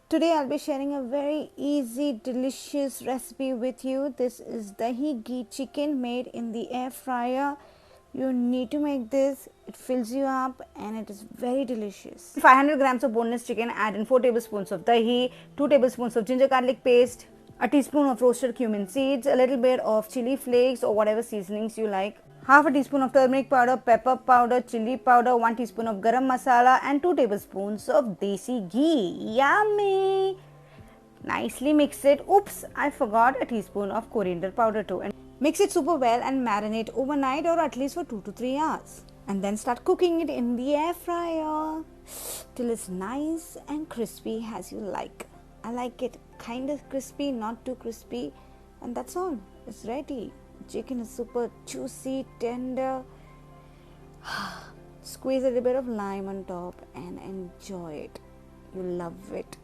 Today I'll be sharing a very easy, delicious recipe with you. This is dahi ghee chicken made in the air fryer. You need to make this. It fills you up and it is very delicious. 500 grams of boneless chicken, add in 4 tablespoons of dahi, 2 tablespoons of ginger garlic paste, a teaspoon of roasted cumin seeds, a little bit of chili flakes or whatever seasonings you like, half a teaspoon of turmeric powder, pepper powder, chili powder, 1 teaspoon of garam masala and 2 tablespoons of desi ghee. Yummy! Nicely mix it. Oops, I forgot a teaspoon of coriander powder too. And mix it super well and marinate overnight or at least for 2 to 3 hours. And then start cooking it in the air fryer till it's nice and crispy as you like. I like it kind of crispy, not too crispy. And that's all. It's ready. Chicken is super juicy, tender. Squeeze a little bit of lime on top and enjoy it. You love it.